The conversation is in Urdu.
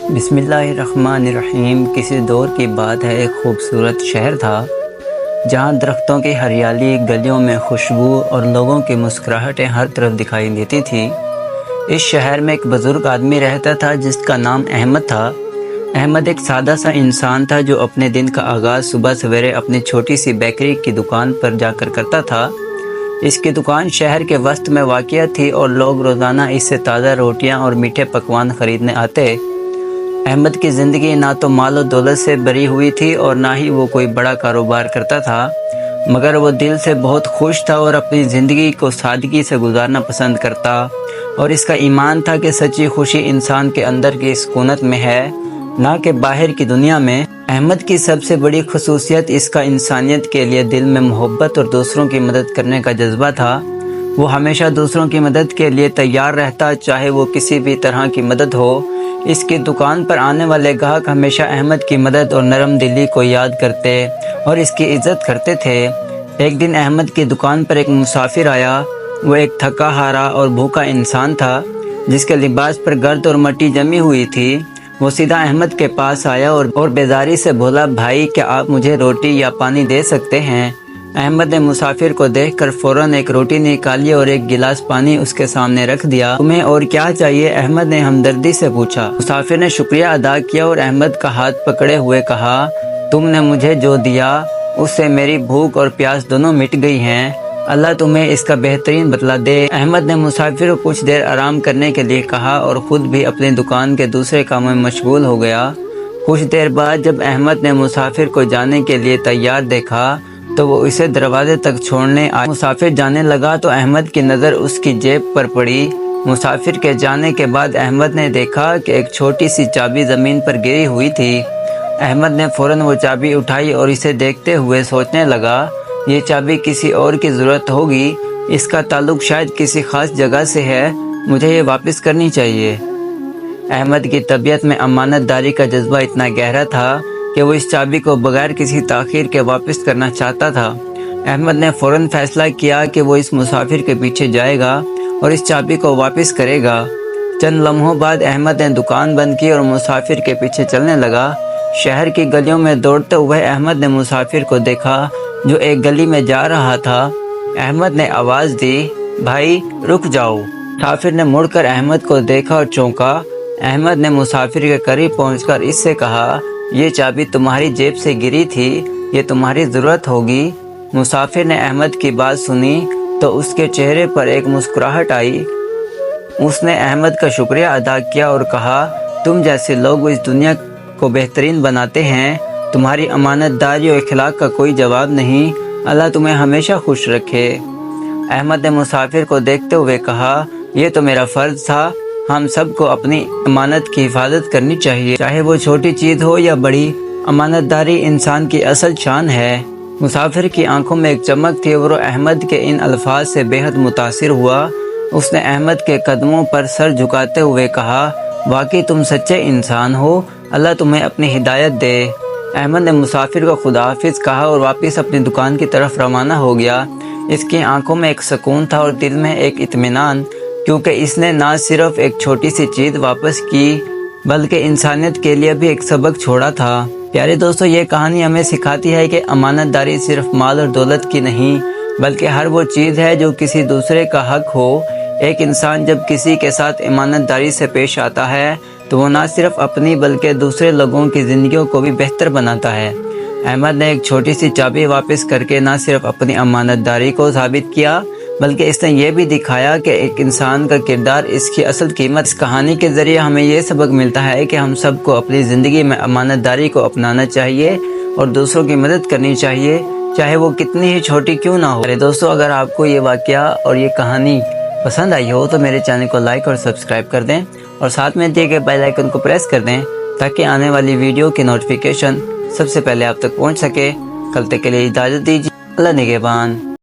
بسم اللہ الرحمن الرحیم۔ کسی دور کی بات ہے، ایک خوبصورت شہر تھا جہاں درختوں کی ہریالی، گلیوں میں خوشبو اور لوگوں کی مسکراہٹیں ہر طرف دکھائی دیتی تھی۔ اس شہر میں ایک بزرگ آدمی رہتا تھا جس کا نام احمد تھا۔ احمد ایک سادہ سا انسان تھا جو اپنے دن کا آغاز صبح سویرے اپنی چھوٹی سی بیکری کی دکان پر جا کر کرتا تھا۔ اس کی دکان شہر کے وسط میں واقع تھی اور لوگ روزانہ اس سے تازہ روٹیاں اور میٹھے پکوان خریدنے آتے۔ احمد کی زندگی نہ تو مال و دولت سے بھری ہوئی تھی اور نہ ہی وہ کوئی بڑا کاروبار کرتا تھا، مگر وہ دل سے بہت خوش تھا اور اپنی زندگی کو سادگی سے گزارنا پسند کرتا، اور اس کا ایمان تھا کہ سچی خوشی انسان کے اندر کی سکونت میں ہے، نہ کہ باہر کی دنیا میں۔ احمد کی سب سے بڑی خصوصیت اس کا انسانیت کے لیے دل میں محبت اور دوسروں کی مدد کرنے کا جذبہ تھا۔ وہ ہمیشہ دوسروں کی مدد کے لیے تیار رہتا، چاہے وہ کسی بھی طرح کی مدد ہو۔ اس کی دکان پر آنے والے گاہک ہمیشہ احمد کی مدد اور نرم دلی کو یاد کرتے اور اس کی عزت کرتے تھے۔ ایک دن احمد کی دکان پر ایک مسافر آیا۔ وہ ایک تھکا ہارا اور بھوکا انسان تھا جس کے لباس پر گرد اور مٹی جمی ہوئی تھی۔ وہ سیدھا احمد کے پاس آیا اور بیزاری سے بولا، بھائی کیا آپ مجھے روٹی یا پانی دے سکتے ہیں؟ احمد نے مسافر کو دیکھ کر فوراً ایک روٹی نکالی اور ایک گلاس پانی اس کے سامنے رکھ دیا۔ تمہیں اور کیا چاہیے؟ احمد نے ہمدردی سے پوچھا۔ مسافر نے شکریہ ادا کیا اور احمد کا ہاتھ پکڑے ہوئے کہا، تم نے مجھے جو دیا اس سے میری بھوک اور پیاس دونوں مٹ گئی ہیں، اللہ تمہیں اس کا بہترین بدلہ دے۔ احمد نے مسافر کو کچھ دیر آرام کرنے کے لیے کہا اور خود بھی اپنی دکان کے دوسرے کاموں میں مشغول ہو گیا۔ کچھ دیر بعد جب احمد نے مسافر کو جانے کے لیے تیار دیکھا تو وہ اسے دروازے تک چھوڑنے آیا۔ مسافر جانے لگا تو احمد کی نظر اس کی جیب پر پڑی۔ مسافر کے جانے کے بعد احمد نے دیکھا کہ ایک چھوٹی سی چابی زمین پر گری ہوئی تھی۔ احمد نے فوراً وہ چابی اٹھائی اور اسے دیکھتے ہوئے سوچنے لگا، یہ چابی کسی اور کی ضرورت ہوگی، اس کا تعلق شاید کسی خاص جگہ سے ہے، مجھے یہ واپس کرنی چاہیے۔ احمد کی طبیعت میں امانت داری کا جذبہ اتنا گہرا تھا کہ وہ اس چابی کو بغیر کسی تاخیر کے واپس کرنا چاہتا تھا۔ احمد نے فوراً فیصلہ کیا کہ وہ اس مسافر کے پیچھے جائے گا اور اس چابی کو واپس کرے گا۔ چند لمحوں بعد احمد نے دکان بند کی اور مسافر کے پیچھے چلنے لگا۔ شہر کی گلیوں میں دوڑتے ہوئے احمد نے مسافر کو دیکھا جو ایک گلی میں جا رہا تھا۔ احمد نے آواز دی، بھائی رک جاؤ۔ مسافر نے مڑ کر احمد کو دیکھا اور چونکا۔ احمد نے مسافر کے قریب پہنچ کر اس سے کہا، یہ چابی تمہاری جیب سے گری تھی، یہ تمہاری ضرورت ہوگی۔ مسافر نے احمد کی بات سنی تو اس کے چہرے پر ایک مسکراہٹ آئی۔ اس نے احمد کا شکریہ ادا کیا اور کہا، تم جیسے لوگ اس دنیا کو بہترین بناتے ہیں، تمہاری امانت داری اور اخلاق کا کوئی جواب نہیں، اللہ تمہیں ہمیشہ خوش رکھے۔ احمد نے مسافر کو دیکھتے ہوئے کہا، یہ تو میرا فرض تھا، ہم سب کو اپنی امانت کی حفاظت کرنی چاہیے، چاہے وہ چھوٹی چیز ہو یا بڑی۔ امانت داری انسان کی اصل شان ہے۔ مسافر کی آنکھوں میں ایک چمک تھی اور وہ احمد کے ان الفاظ سے بے حد متاثر ہوا۔ اس نے احمد کے قدموں پر سر جھکاتے ہوئے کہا، واقعی تم سچے انسان ہو، اللہ تمہیں اپنی ہدایت دے۔ احمد نے مسافر کو خدا حافظ کہا اور واپس اپنی دکان کی طرف روانہ ہو گیا۔ اس کی آنکھوں میں ایک سکون تھا اور دل میں ایک اطمینان، کیونکہ اس نے نہ صرف ایک چھوٹی سی چیز واپس کی بلکہ انسانیت کے لیے بھی ایک سبق چھوڑا تھا۔ پیارے دوستو، یہ کہانی ہمیں سکھاتی ہے کہ امانت داری صرف مال اور دولت کی نہیں بلکہ ہر وہ چیز ہے جو کسی دوسرے کا حق ہو۔ ایک انسان جب کسی کے ساتھ امانت داری سے پیش آتا ہے تو وہ نہ صرف اپنی بلکہ دوسرے لوگوں کی زندگیوں کو بھی بہتر بناتا ہے۔ احمد نے ایک چھوٹی سی چابی واپس کر کے نہ صرف اپنی امانت داری کو ثابت کیا بلکہ اس نے یہ بھی دکھایا کہ ایک انسان کا کردار اس کی اصل قیمت۔ اس کہانی کے ذریعے ہمیں یہ سبق ملتا ہے کہ ہم سب کو اپنی زندگی میں امانت داری کو اپنانا چاہیے اور دوسروں کی مدد کرنی چاہیے، چاہے وہ کتنی ہی چھوٹی کیوں نہ ہو۔ میرے دوستو، اگر آپ کو یہ واقعہ اور یہ کہانی پسند آئی ہو تو میرے چینل کو لائک اور سبسکرائب کر دیں اور ساتھ میں دیے گئے بیل آئیکن کو پریس کر دیں تاکہ آنے والی ویڈیو کی نوٹیفیکیشن سب سے پہلے آپ تک پہنچ سکے۔ کل تک کے لیے اجازت دیجیے، اللہ نگہبان۔